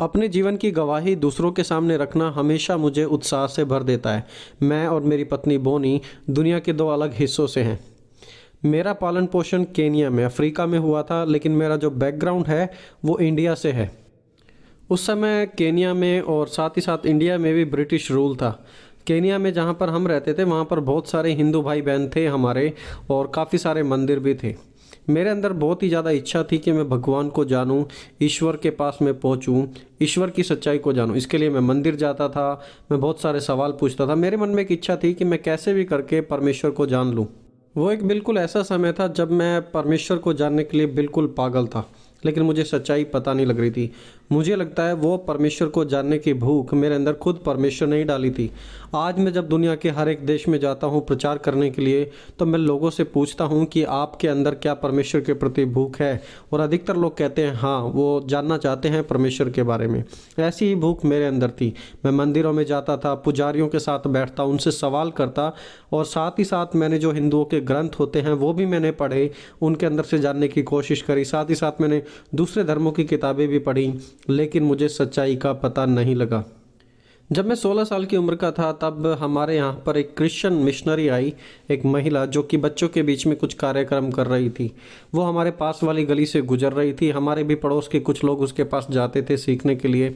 अपने जीवन की गवाही दूसरों के सामने रखना हमेशा मुझे उत्साह से भर देता है। मैं और मेरी पत्नी बोनी दुनिया के दो अलग हिस्सों से हैं। मेरा पालन पोषण केनिया में अफ्रीका में हुआ था, लेकिन मेरा जो बैकग्राउंड है वो इंडिया से है। उस समय केनिया में और साथ ही साथ इंडिया में भी ब्रिटिश रूल था। केनिया में जहाँ पर हम रहते थे वहाँ पर बहुत सारे हिंदू भाई बहन थे हमारे, और काफ़ी सारे मंदिर भी थे। मेरे अंदर बहुत ही ज़्यादा इच्छा थी कि मैं भगवान को जानूं, ईश्वर के पास मैं पहुंचूं, ईश्वर की सच्चाई को जानूं। इसके लिए मैं मंदिर जाता था, मैं बहुत सारे सवाल पूछता था। मेरे मन में एक इच्छा थी कि मैं कैसे भी करके परमेश्वर को जान लूं। वो एक बिल्कुल ऐसा समय था जब मैं परमेश्वर को जानने के लिए बिल्कुल पागल था, लेकिन मुझे सच्चाई पता नहीं लग रही थी। मुझे लगता है वो परमेश्वर को जानने की भूख मेरे अंदर खुद परमेश्वर ने ही डाली थी। आज मैं जब दुनिया के हर एक देश में जाता हूँ प्रचार करने के लिए, तो मैं लोगों से पूछता हूँ कि आपके अंदर क्या परमेश्वर के प्रति भूख है, और अधिकतर लोग कहते हैं हाँ, वो जानना चाहते हैं परमेश्वर के बारे में। ऐसी ही भूख मेरे अंदर थी। मैं मंदिरों में जाता था, पुजारियों के साथ बैठता, उनसे सवाल करता, और साथ ही साथ मैंने जो हिंदुओं के ग्रंथ होते हैं वो भी मैंने पढ़े, उनके अंदर से जानने की कोशिश करी। साथ ही साथ मैंने दूसरे धर्मों की किताबें भी पढ़ी, लेकिन मुझे सच्चाई का पता नहीं लगा। जब मैं 16 साल की उम्र का था तब हमारे यहाँ पर एक क्रिश्चियन मिशनरी आई, एक महिला जो कि बच्चों के बीच में कुछ कार्यक्रम कर रही थी। वो हमारे पास वाली गली से गुजर रही थी। हमारे भी पड़ोस के कुछ लोग उसके पास जाते थे सीखने के लिए।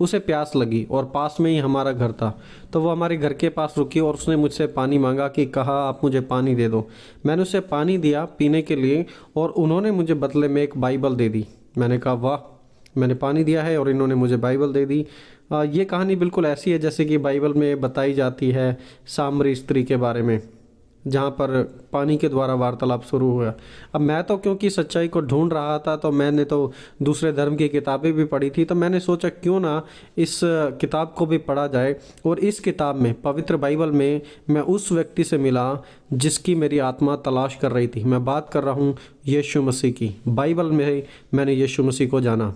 उसे प्यास लगी और पास में ही हमारा घर था, तो वो हमारे घर के पास रुकी और उसने मुझसे पानी मांगा कि कहा आप मुझे पानी दे दो। मैंने उसे पानी दिया पीने के लिए, और उन्होंने मुझे बदले में एक बाइबल दे दी। मैंने कहा वाह, मैंने पानी दिया है और इन्होंने मुझे बाइबल दे दी। ये कहानी बिल्कुल ऐसी है जैसे कि बाइबल में बताई जाती है सामरी स्त्री के बारे में, जहाँ पर पानी के द्वारा वार्तालाप शुरू हुआ। अब मैं तो क्योंकि सच्चाई को ढूंढ रहा था, तो मैंने तो दूसरे धर्म की किताबें भी पढ़ी थी, तो मैंने सोचा क्यों ना इस किताब को भी पढ़ा जाए। और इस किताब में, पवित्र बाइबल में, मैं उस व्यक्ति से मिला जिसकी मेरी आत्मा तलाश कर रही थी। मैं बात कर रहा हूँ यीशु मसीह की। बाइबल में मैंने यीशु मसीह को जाना।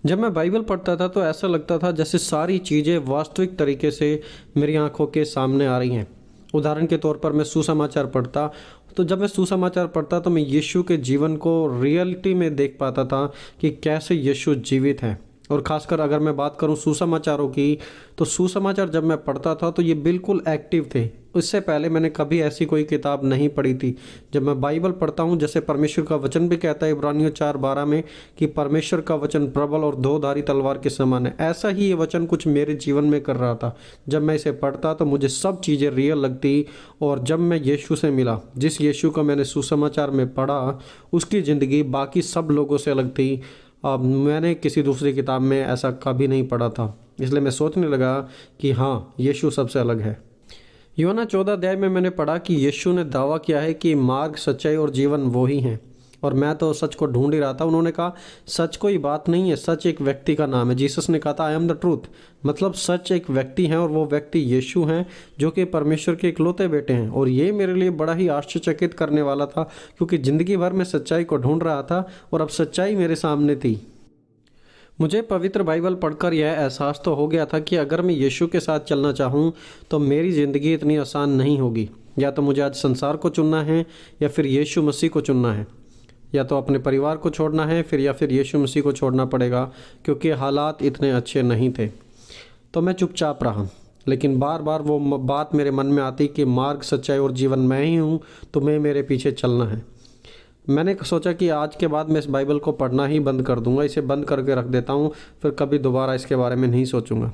जब मैं बाइबल पढ़ता था तो ऐसा लगता था जैसे सारी चीज़ें वास्तविक तरीके से मेरी आंखों के सामने आ रही हैं। उदाहरण के तौर पर मैं सुसमाचार पढ़ता, तो जब मैं सुसमाचार पढ़ता तो मैं यीशु के जीवन को रियलिटी में देख पाता था कि कैसे यीशु जीवित हैं। और ख़ासकर अगर मैं बात करूं सुसमाचारों की, तो सुसमाचार जब मैं पढ़ता था तो ये बिल्कुल एक्टिव थे। इससे पहले मैंने कभी ऐसी कोई किताब नहीं पढ़ी थी। जब मैं बाइबल पढ़ता हूँ, जैसे परमेश्वर का वचन भी कहता है इब्रानियों 4:12 में कि परमेश्वर का वचन प्रबल और दो धारी तलवार के समान है, ऐसा ही ये वचन कुछ मेरे जीवन में कर रहा था। जब मैं इसे पढ़ता तो मुझे सब चीज़ें रियल लगती। और जब मैं यीशु से मिला, जिस यीशु को मैंने सुसमाचार में पढ़ा, उसकी ज़िंदगी बाकी सब लोगों से अलग थी। अब मैंने किसी दूसरी किताब में ऐसा कभी नहीं पढ़ा था, इसलिए मैं सोचने लगा कि हाँ, यीशु सबसे अलग है। यूहन्ना 14 अध्याय में मैंने पढ़ा कि यीशु ने दावा किया है कि मार्ग, सच्चाई और जीवन वो ही हैं, और मैं तो सच को ढूंढ ही रहा था। उन्होंने कहा सच कोई बात नहीं है, सच एक व्यक्ति का नाम है। जीसस ने कहा था आई एम द ट्रूथ, मतलब सच एक व्यक्ति हैं, और वो व्यक्ति यीशु हैं जो कि परमेश्वर के इकलौते बेटे हैं। और ये मेरे लिए बड़ा ही आश्चर्यचकित करने वाला था, क्योंकि ज़िंदगी भर मैं सच्चाई को ढूंढ रहा था और अब सच्चाई मेरे सामने थी। मुझे पवित्र बाइबल पढ़कर यह एहसास तो हो गया था कि अगर मैं यीशु के साथ चलना चाहूँ तो मेरी ज़िंदगी इतनी आसान नहीं होगी। या तो मुझे आज संसार को चुनना है, या फिर यीशु मसीह को चुनना है। या तो अपने परिवार को छोड़ना है, या फिर यीशु मसीह को छोड़ना पड़ेगा, क्योंकि हालात इतने अच्छे नहीं थे। तो मैं चुपचाप रहा, लेकिन बार बार वो बात मेरे मन में आती कि मार्ग, सच्चाई और जीवन मैं ही हूँ, तुम्हें मेरे पीछे चलना है। मैंने सोचा कि आज के बाद मैं इस बाइबल को पढ़ना ही बंद कर दूंगा, इसे बंद करके रख देता हूँ, फिर कभी दोबारा इसके बारे में नहीं सोचूंगा।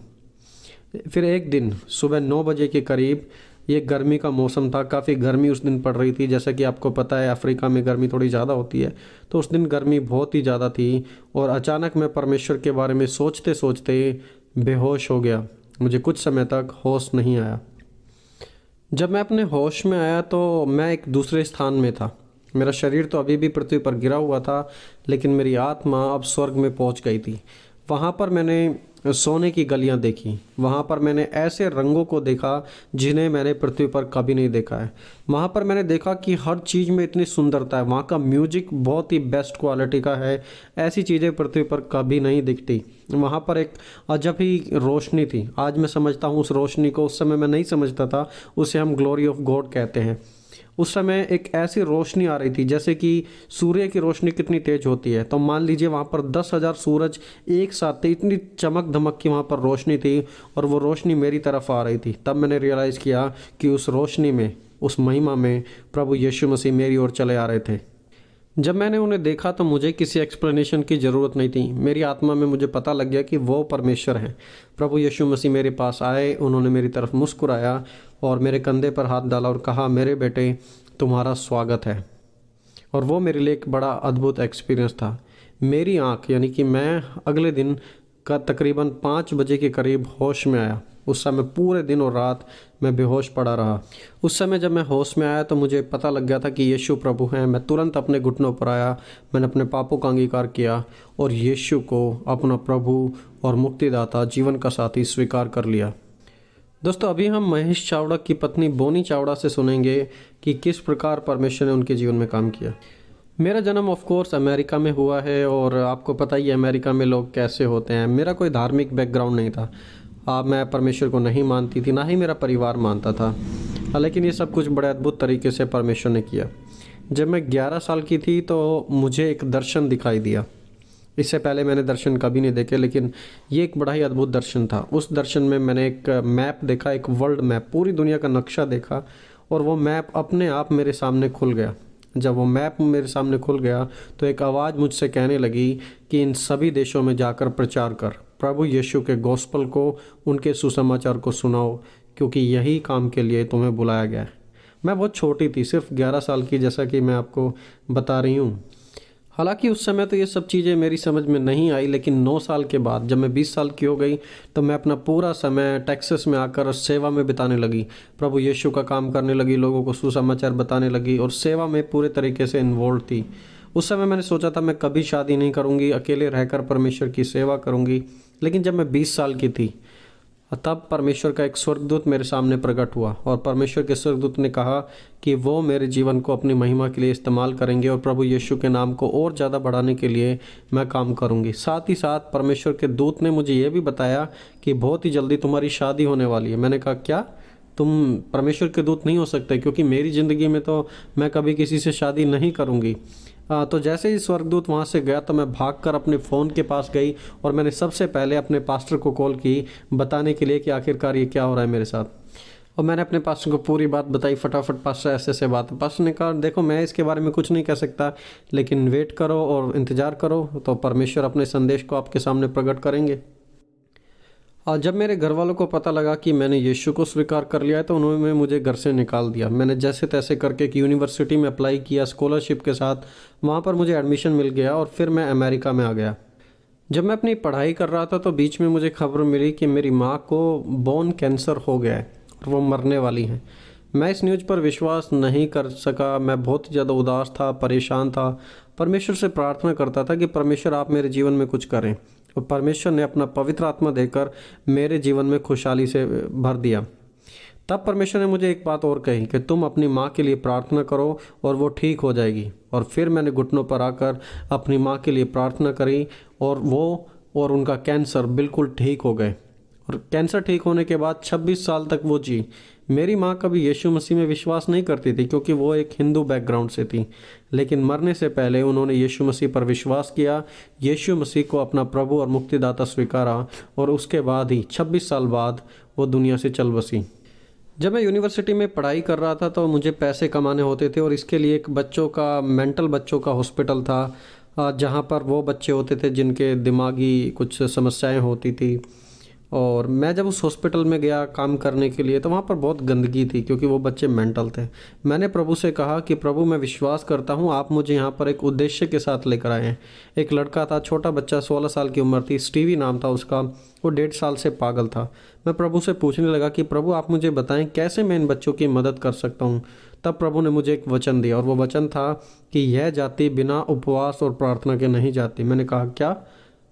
फिर एक दिन सुबह 9 बजे के करीब, ये गर्मी का मौसम था, काफ़ी गर्मी उस दिन पड़ रही थी। जैसा कि आपको पता है अफ्रीका में गर्मी थोड़ी ज़्यादा होती है, तो उस दिन गर्मी बहुत ही ज़्यादा थी। और अचानक मैं परमेश्वर के बारे में सोचते सोचते बेहोश हो गया। मुझे कुछ समय तक होश नहीं आया। जब मैं अपने होश में आया तो मैं एक दूसरे स्थान में था। मेरा शरीर तो अभी भी पृथ्वी पर गिरा हुआ था, लेकिन मेरी आत्मा अब स्वर्ग में पहुंच गई थी। वहाँ पर मैंने सोने की गलियाँ देखी। वहाँ पर मैंने ऐसे रंगों को देखा जिन्हें मैंने पृथ्वी पर कभी नहीं देखा है। वहाँ पर मैंने देखा कि हर चीज़ में इतनी सुंदरता है। वहाँ का म्यूजिक बहुत ही बेस्ट क्वालिटी का है। ऐसी चीज़ें पृथ्वी पर कभी नहीं दिखती। वहाँ पर एक अजब ही रोशनी थी। आज मैं समझता हूँ उस रोशनी को, उस समय मैं नहीं समझता था। उसे हम ग्लोरी ऑफ गॉड कहते हैं। उस समय एक ऐसी रोशनी आ रही थी जैसे कि सूर्य की रोशनी कितनी तेज होती है। तो मान लीजिए वहाँ पर 10,000 सूरज एक साथ थे, इतनी चमक धमक की वहाँ पर रोशनी थी और वो रोशनी मेरी तरफ आ रही थी। तब मैंने रियलाइज़ किया कि उस रोशनी में, उस महिमा में प्रभु यीशु मसीह मेरी ओर चले आ रहे थे। जब मैंने उन्हें देखा तो मुझे किसी एक्सप्लेनेशन की ज़रूरत नहीं थी। मेरी आत्मा में मुझे पता लग गया कि वो परमेश्वर हैं। प्रभु यीशु मसीह मेरे पास आए, उन्होंने मेरी तरफ मुस्कुराया और मेरे कंधे पर हाथ डाला और कहा, मेरे बेटे तुम्हारा स्वागत है। और वो मेरे लिए एक बड़ा अद्भुत एक्सपीरियंस था। मेरी आँख, यानी कि मैं अगले दिन का तकरीबन 5 बजे के करीब होश में आया। उस समय पूरे दिन और रात मैं बेहोश पड़ा रहा। उस समय जब मैं होश में आया तो मुझे पता लग गया था कि यीशु प्रभु हैं। मैं तुरंत अपने घुटनों पर आया, मैंने अपने पापों का अंगीकार किया और यीशु को अपना प्रभु और मुक्तिदाता, जीवन का साथी स्वीकार कर लिया। दोस्तों, अभी हम महेश चावड़ा की पत्नी बोनी चावड़ा से सुनेंगे कि किस प्रकार परमेश्वर ने उनके जीवन में काम किया। मेरा जन्म ऑफ कोर्स अमेरिका में हुआ है और आपको पता ही है अमेरिका में लोग कैसे होते हैं। मेरा कोई धार्मिक बैकग्राउंड नहीं था। मैं परमेश्वर को नहीं मानती थी, ना ही मेरा परिवार मानता था। लेकिन ये सब कुछ बड़े अद्भुत तरीके से परमेश्वर ने किया। जब मैं 11 साल की थी तो मुझे एक दर्शन दिखाई दिया। इससे पहले मैंने दर्शन कभी नहीं देखे, लेकिन ये एक बड़ा ही अद्भुत दर्शन था। उस दर्शन में मैंने एक मैप देखा, एक वर्ल्ड मैप, पूरी दुनिया का नक्शा देखा और वो मैप अपने आप मेरे सामने खुल गया। जब वो मैप मेरे सामने खुल गया तो एक आवाज़ मुझसे कहने लगी कि इन सभी देशों में जाकर प्रचार कर, प्रभु यीशु के गॉस्पल को, उनके सुसमाचार को सुनाओ, क्योंकि यही काम के लिए तुम्हें बुलाया गया है। मैं बहुत छोटी थी, सिर्फ 11 साल की, जैसा कि मैं आपको बता रही हूँ। हालांकि उस समय तो ये सब चीज़ें मेरी समझ में नहीं आई, लेकिन 9 साल के बाद जब मैं 20 साल की हो गई तो मैं अपना पूरा समय टेक्सास में आकर सेवा में बिताने लगी। प्रभु यीशु का काम करने लगी, लोगों को सुसमाचार बताने लगी और सेवा में पूरे तरीके से इन्वॉल्व थी। उस समय मैंने सोचा था मैं कभी शादी नहीं करूँगी, अकेले रहकर परमेश्वर की सेवा करूँगी। लेकिन जब मैं 20 साल की थी तब परमेश्वर का एक स्वर्गदूत मेरे सामने प्रकट हुआ और परमेश्वर के स्वर्गदूत ने कहा कि वो मेरे जीवन को अपनी महिमा के लिए इस्तेमाल करेंगे और प्रभु यीशु के नाम को और ज़्यादा बढ़ाने के लिए मैं काम करूंगी। साथ ही साथ परमेश्वर के दूत ने मुझे ये भी बताया कि बहुत ही जल्दी तुम्हारी शादी होने वाली है। मैंने कहा, क्या तुम परमेश्वर के दूत नहीं हो सकते? क्योंकि मेरी ज़िंदगी में तो मैं कभी किसी से शादी नहीं करूँगी। तो जैसे ही स्वर्गदूत वहाँ से गया तो मैं भागकर अपने फ़ोन के पास गई और मैंने सबसे पहले अपने पास्टर को कॉल की बताने के लिए कि आखिरकार ये क्या हो रहा है मेरे साथ। और मैंने अपने पास्टर को पूरी बात बताई फटाफट। पास्टर ऐसे ऐसे बात। पास्टर ने कहा, देखो मैं इसके बारे में कुछ नहीं कह सकता, लेकिन वेट करो और इंतज़ार करो, तो परमेश्वर अपने संदेश को आपके सामने प्रकट करेंगे। और जब मेरे घर वालों को पता लगा कि मैंने यीशु को स्वीकार कर लिया है तो उन्होंने मुझे घर से निकाल दिया। मैंने जैसे तैसे करके एक यूनिवर्सिटी में अप्लाई किया स्कॉलरशिप के साथ, वहाँ पर मुझे एडमिशन मिल गया और फिर मैं अमेरिका में आ गया। जब मैं अपनी पढ़ाई कर रहा था तो बीच में मुझे खबर मिली कि मेरी माँ को बोन कैंसर हो गया है और वो मरने वाली हैं। मैं इस न्यूज़ पर विश्वास नहीं कर सका। मैं बहुत ज़्यादा उदास था, परेशान था। परमेश्वर से प्रार्थना करता था कि परमेश्वर आप मेरे जीवन में कुछ करें, और परमेश्वर ने अपना पवित्र आत्मा देकर मेरे जीवन में खुशहाली से भर दिया। तब परमेश्वर ने मुझे एक बात और कही कि तुम अपनी माँ के लिए प्रार्थना करो और वो ठीक हो जाएगी। और फिर मैंने घुटनों पर आकर अपनी माँ के लिए प्रार्थना करी और वो और उनका कैंसर बिल्कुल ठीक हो गए। और कैंसर ठीक होने के बाद 26 साल तक वो जी। मेरी माँ कभी यीशु मसीह में विश्वास नहीं करती थी क्योंकि वो एक हिंदू बैकग्राउंड से थी, लेकिन मरने से पहले उन्होंने यीशु मसीह पर विश्वास किया, यीशु मसीह को अपना प्रभु और मुक्तिदाता स्वीकारा और उसके बाद ही 26 साल बाद वो दुनिया से चल बसी। जब मैं यूनिवर्सिटी में पढ़ाई कर रहा था तो मुझे पैसे कमाने होते थे और इसके लिए एक मेंटल बच्चों का हॉस्पिटल था, जहाँ पर वो बच्चे होते थे जिनके दिमागी कुछ समस्याएं होती थी। और मैं जब उस हॉस्पिटल में गया काम करने के लिए तो वहाँ पर बहुत गंदगी थी क्योंकि वो बच्चे मेंटल थे। मैंने प्रभु से कहा कि प्रभु मैं विश्वास करता हूँ आप मुझे यहाँ पर एक उद्देश्य के साथ लेकर आए हैं। एक लड़का था, छोटा बच्चा, 16 साल की उम्र थी, स्टीवी नाम था उसका। वो 1.5 साल से पागल था। मैं प्रभु से पूछने लगा कि प्रभु आप मुझे बताएं कैसे मैं इन बच्चों की मदद कर सकता हूँ। तब प्रभु ने मुझे एक वचन दिया और वो वचन था कि यह जाति बिना उपवास और प्रार्थना के नहीं जाती। मैंने कहा, क्या?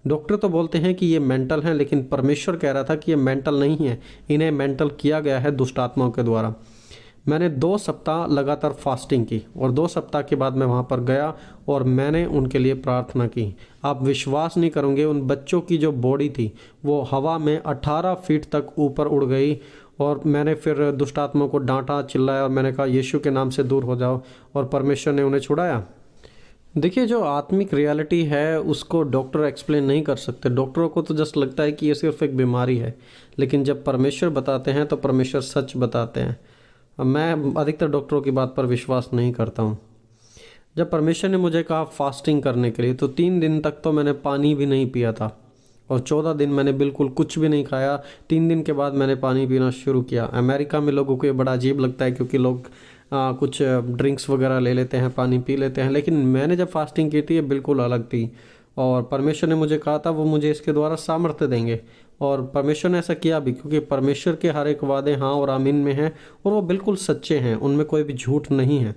डॉक्टर तो बोलते हैं कि ये मेंटल हैं, लेकिन परमेश्वर कह रहा था कि ये मेंटल नहीं है, इन्हें मेंटल किया गया है दुष्ट आत्माओं के द्वारा। मैंने 2 सप्ताह लगातार फास्टिंग की और 2 सप्ताह के बाद मैं वहाँ पर गया और मैंने उनके लिए प्रार्थना की। आप विश्वास नहीं करोगे, उन बच्चों की जो बॉडी थी वो हवा में 18 फीट तक ऊपर उड़ गई और मैंने फिर दुष्ट आत्मा को डांटा, चिल्लाया और मैंने कहा यीशु के नाम से दूर हो जाओ, और परमेश्वर ने उन्हें छुड़ाया। देखिए, जो आत्मिक रियलिटी है उसको डॉक्टर एक्सप्लेन नहीं कर सकते। डॉक्टरों को तो जस्ट लगता है कि ये सिर्फ एक बीमारी है, लेकिन जब परमेश्वर बताते हैं तो परमेश्वर सच बताते हैं। मैं अधिकतर डॉक्टरों की बात पर विश्वास नहीं करता हूँ। जब परमेश्वर ने मुझे कहा फास्टिंग करने के लिए, तो 3 दिन तक तो मैंने पानी भी नहीं पिया था, और 14 दिन मैंने बिल्कुल कुछ भी नहीं खाया। 3 दिन के बाद मैंने पानी पीना शुरू किया। अमेरिका में लोगों को ये बड़ा अजीब लगता है, क्योंकि लोग कुछ ड्रिंक्स वगैरह ले लेते हैं, पानी पी लेते हैं, लेकिन मैंने जब फास्टिंग की थी ये बिल्कुल अलग थी। और परमेश्वर ने मुझे कहा था वो मुझे इसके द्वारा सामर्थ्य देंगे, और परमेश्वर ने ऐसा किया भी, क्योंकि परमेश्वर के हर एक वादे हाँ और आमीन में हैं, और वो बिल्कुल सच्चे हैं, उनमें कोई भी झूठ नहीं है।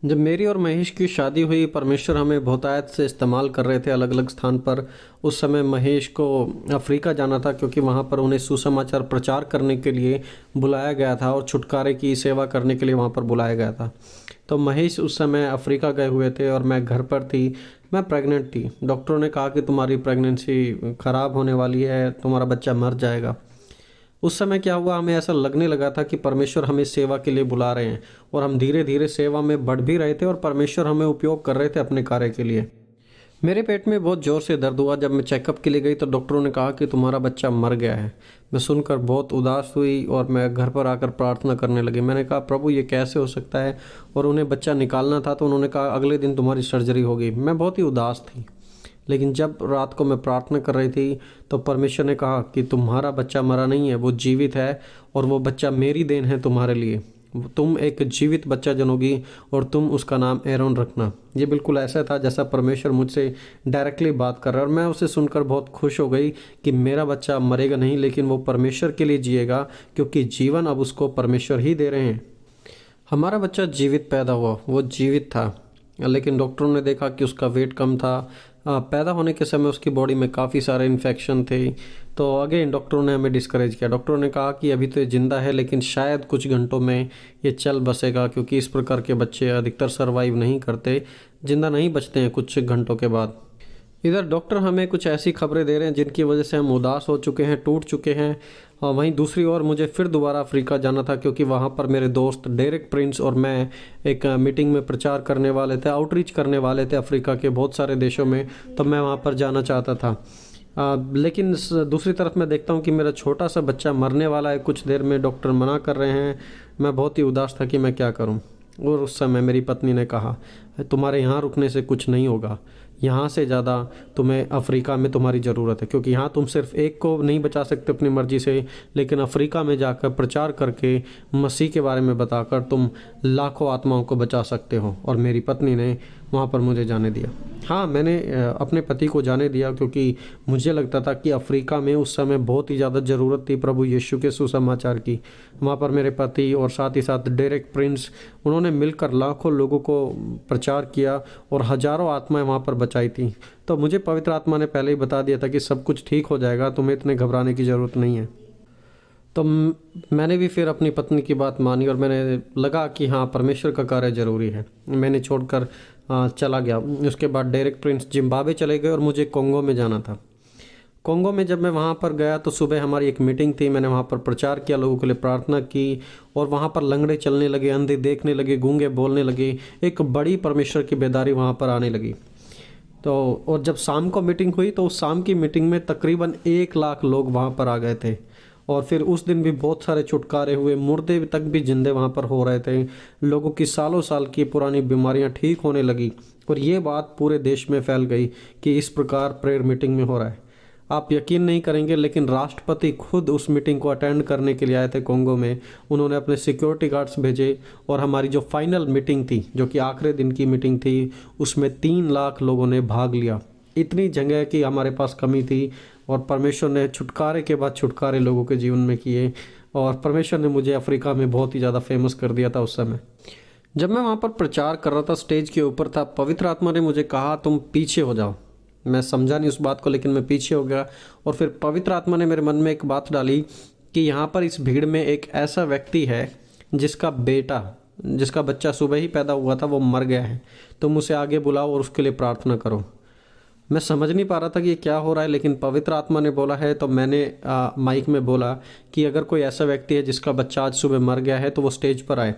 जब मेरी और महेश की शादी हुई, परमेश्वर हमें बहुतायत से इस्तेमाल कर रहे थे अलग अलग स्थान पर। उस समय महेश को अफ्रीका जाना था, क्योंकि वहाँ पर उन्हें सुसमाचार प्रचार करने के लिए बुलाया गया था और छुटकारे की सेवा करने के लिए वहाँ पर बुलाया गया था। तो महेश उस समय अफ्रीका गए हुए थे और मैं घर पर थी। मैं प्रेग्नेंट थी। डॉक्टरों ने कहा कि तुम्हारी प्रेगनेंसी ख़राब होने वाली है, तुम्हारा बच्चा मर जाएगा। उस समय क्या हुआ, हमें ऐसा लगने लगा था कि परमेश्वर हमें सेवा के लिए बुला रहे हैं, और हम धीरे धीरे सेवा में बढ़ भी रहे थे और परमेश्वर हमें उपयोग कर रहे थे अपने कार्य के लिए। मेरे पेट में बहुत ज़ोर से दर्द हुआ। जब मैं चेकअप के लिए गई तो डॉक्टरों ने कहा कि तुम्हारा बच्चा मर गया है। मैं सुनकर बहुत उदास हुई और मैं घर पर आकर प्रार्थना करने लगी। मैंने कहा प्रभु ये कैसे हो सकता है, और उन्हें बच्चा निकालना था, तो उन्होंने कहा अगले दिन तुम्हारी सर्जरी होगी। मैं बहुत ही उदास थी, लेकिन जब रात को मैं प्रार्थना कर रही थी तो परमेश्वर ने कहा कि तुम्हारा बच्चा मरा नहीं है, वो जीवित है, और वो बच्चा मेरी देन है तुम्हारे लिए। तुम एक जीवित बच्चा जनोगी और तुम उसका नाम एरोन रखना। ये बिल्कुल ऐसा था जैसा परमेश्वर मुझसे डायरेक्टली बात कर रहा है, और मैं उसे सुनकर बहुत खुश हो गई कि मेरा बच्चा मरेगा नहीं, लेकिन वो परमेश्वर के लिए जिएगा, क्योंकि जीवन अब उसको परमेश्वर ही दे रहे हैं। हमारा बच्चा जीवित पैदा हुआ, वो जीवित था, लेकिन डॉक्टरों ने देखा कि उसका वेट कम था। पैदा होने के समय उसकी बॉडी में काफ़ी सारे इन्फेक्शन थे। तो अगेन डॉक्टरों ने हमें डिस्करेज किया। डॉक्टरों ने कहा कि अभी तो ये ज़िंदा है, लेकिन शायद कुछ घंटों में ये चल बसेगा, क्योंकि इस प्रकार के बच्चे अधिकतर सर्वाइव नहीं करते, ज़िंदा नहीं बचते हैं कुछ घंटों के बाद। इधर डॉक्टर हमें कुछ ऐसी खबरें दे रहे हैं जिनकी वजह से हम उदास हो चुके हैं, टूट चुके हैं। और वहीं दूसरी ओर मुझे फिर दोबारा अफ्रीका जाना था, क्योंकि वहाँ पर मेरे दोस्त डेरेक प्रिंस और मैं एक मीटिंग में प्रचार करने वाले थे, आउटरीच करने वाले थे अफ्रीका के बहुत सारे देशों में। तो मैं वहाँ पर जाना चाहता था। लेकिन दूसरी तरफ मैं देखता हूँ कि मेरा छोटा सा बच्चा मरने वाला है, कुछ देर में डॉक्टर मना कर रहे हैं। मैं बहुत ही उदास था कि मैं क्या करूँ। और उस समय मेरी पत्नी ने कहा तुम्हारे यहाँ रुकने से कुछ नहीं होगा, यहाँ से ज़्यादा तुम्हें अफ्रीका में तुम्हारी ज़रूरत है, क्योंकि यहाँ तुम सिर्फ एक को नहीं बचा सकते अपनी मर्ज़ी से, लेकिन अफ्रीका में जाकर प्रचार करके मसीह के बारे में बताकर तुम लाखों आत्माओं को बचा सकते हो। और मेरी पत्नी ने वहाँ पर मुझे जाने दिया। हाँ, मैंने अपने पति को जाने दिया, क्योंकि मुझे लगता था कि अफ्रीका में उस समय बहुत ही ज़्यादा ज़रूरत थी प्रभु यीशु के सुसमाचार की। वहाँ पर मेरे पति और साथ ही साथ डेरेक प्रिंस, उन्होंने मिलकर लाखों लोगों को प्रचार किया और हज़ारों आत्माएं वहाँ पर बचाई थी। तो मुझे पवित्र आत्मा ने पहले ही बता दिया था कि सब कुछ ठीक हो जाएगा, तुम्हें इतने घबराने की ज़रूरत नहीं है। तो मैंने भी फिर अपनी पत्नी की बात मानी, और मैंने लगा कि हाँ परमेश्वर का कार्य ज़रूरी है। मैंने छोड़कर चला गया। उसके बाद डेरेक प्रिंस जिम्बाब्वे चले गए और मुझे कोंगो में जाना था। कोंगो में जब मैं वहाँ पर गया तो सुबह हमारी एक मीटिंग थी। मैंने वहाँ पर प्रचार किया, लोगों के लिए प्रार्थना की, और वहाँ पर लंगड़े चलने लगे, अंधे देखने लगे, गूंगे बोलने लगे। एक बड़ी परमेश्वर की बेदारी वहाँ पर आने लगी। तो और जब शाम को मीटिंग हुई तो उस शाम की मीटिंग में तकरीबन 1 लाख लोग वहाँ पर आ गए थे। और फिर उस दिन भी बहुत सारे छुटकारे हुए, मुर्दे तक भी जिंदे वहाँ पर हो रहे थे। लोगों की सालों साल की पुरानी बीमारियाँ ठीक होने लगी, और ये बात पूरे देश में फैल गई कि इस प्रकार प्रेयर मीटिंग में हो रहा है। आप यकीन नहीं करेंगे, लेकिन राष्ट्रपति खुद उस मीटिंग को अटेंड करने के लिए आए थे कोंगो में। उन्होंने अपने सिक्योरिटी गार्ड्स भेजे, और हमारी जो फाइनल मीटिंग थी, जो कि आखिरी दिन की मीटिंग थी, उसमें 3 लाख लोगों ने भाग लिया। इतनी जगह की हमारे पास कमी थी, और परमेश्वर ने छुटकारे के बाद छुटकारे लोगों के जीवन में किए। और परमेश्वर ने मुझे अफ्रीका में बहुत ही ज़्यादा फेमस कर दिया था उस समय। जब मैं वहाँ पर प्रचार कर रहा था, स्टेज के ऊपर था, पवित्र आत्मा ने मुझे कहा तुम पीछे हो जाओ। मैं समझा नहीं उस बात को, लेकिन मैं पीछे हो गया। और फिर पवित्र आत्मा ने मेरे मन में एक बात डाली कि यहाँ पर इस भीड़ में एक ऐसा व्यक्ति है जिसका बच्चा सुबह ही पैदा हुआ था, वो मर गया है। तुम उसे आगे बुलाओ और उसके लिए प्रार्थना करो। मैं समझ नहीं पा रहा था कि ये क्या हो रहा है, लेकिन पवित्र आत्मा ने बोला है तो मैंने माइक में बोला कि अगर कोई ऐसा व्यक्ति है जिसका बच्चा आज सुबह मर गया है तो वो स्टेज पर आए।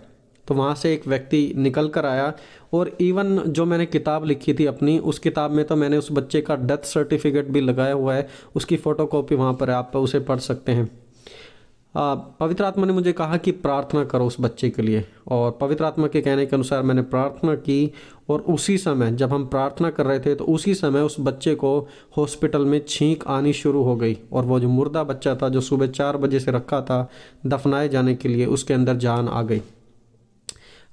तो वहाँ से एक व्यक्ति निकल कर आया, और इवन जो मैंने किताब लिखी थी अपनी, उस किताब में तो मैंने उस बच्चे का डेथ सर्टिफिकेट भी लगाया हुआ है, उसकी फ़ोटोकॉपी वहाँ पर है, आप उसे पढ़ सकते हैं। पवित्र आत्मा ने मुझे कहा कि प्रार्थना करो उस बच्चे के लिए, और पवित्र आत्मा के कहने के अनुसार मैंने प्रार्थना की, और उसी समय जब हम प्रार्थना कर रहे थे तो उसी समय उस बच्चे को हॉस्पिटल में छींक आनी शुरू हो गई, और वो जो मुर्दा बच्चा था जो सुबह 4 बजे से रखा था दफनाए जाने के लिए, उसके अंदर जान आ गई।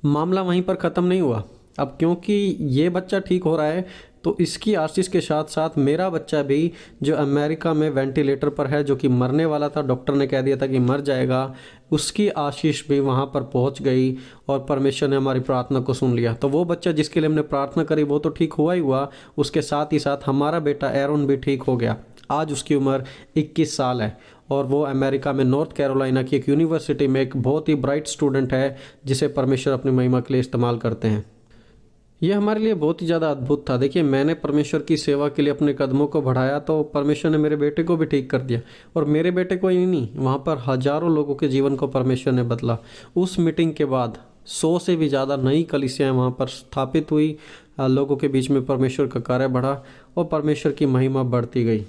मामला वहीं पर ख़त्म नहीं हुआ। अब क्योंकि ये बच्चा ठीक हो रहा है तो इसकी आशीष के साथ साथ मेरा बच्चा भी, जो अमेरिका में वेंटिलेटर पर है, जो कि मरने वाला था, डॉक्टर ने कह दिया था कि मर जाएगा, उसकी आशीष भी वहाँ पर पहुँच गई, और परमेश्वर ने हमारी प्रार्थना को सुन लिया। तो वो बच्चा जिसके लिए हमने प्रार्थना करी वो तो ठीक हुआ ही हुआ, उसके साथ ही साथ हमारा बेटा एरोन भी ठीक हो गया। आज उसकी उम्र 21 साल है, और वो अमेरिका में नॉर्थ कैरोलिना की एक यूनिवर्सिटी में एक बहुत ही ब्राइट स्टूडेंट है, जिसे परमेश्वर अपनी महिमा के लिए इस्तेमाल करते हैं। ये हमारे लिए बहुत ही ज़्यादा अद्भुत था। देखिए, मैंने परमेश्वर की सेवा के लिए अपने कदमों को बढ़ाया तो परमेश्वर ने मेरे बेटे को भी ठीक कर दिया, और मेरे बेटे को ही नहीं, वहाँ पर हजारों लोगों के जीवन को परमेश्वर ने बदला। उस मीटिंग के बाद 100 से भी ज़्यादा नई कलीसियाँ वहाँ पर स्थापित हुई, लोगों के बीच में परमेश्वर का कार्य बढ़ा, और परमेश्वर की महिमा बढ़ती गई।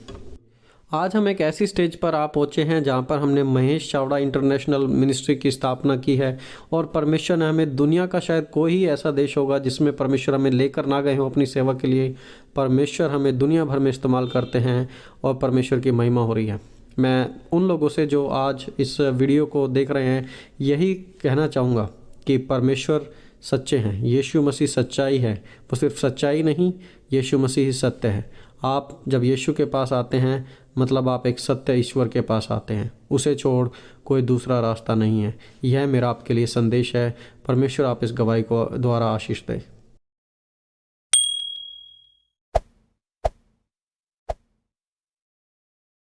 आज हम एक ऐसी स्टेज पर आ पहुँचे हैं जहाँ पर हमने महेश चावड़ा इंटरनेशनल मिनिस्ट्री की स्थापना की है, और परमेश्वर ने हमें, दुनिया का शायद कोई ही ऐसा देश होगा जिसमें परमेश्वर हमें लेकर ना गए हों अपनी सेवा के लिए। परमेश्वर हमें दुनिया भर में इस्तेमाल करते हैं, और परमेश्वर की महिमा हो रही है। मैं उन लोगों से जो आज इस वीडियो को देख रहे हैं यही कहना चाहूँगा कि परमेश्वर सच्चे हैं, यीशु मसीह सच्चाई है। वो सिर्फ सच्चाई नहीं, यीशु मसीह ही सत्य है। आप जब यीशु के पास आते हैं मतलब आप एक सत्य ईश्वर के पास आते हैं, उसे छोड़ कोई दूसरा रास्ता नहीं है। यह मेरा आपके लिए संदेश है। परमेश्वर आप इस गवाही को द्वारा आशीष दे।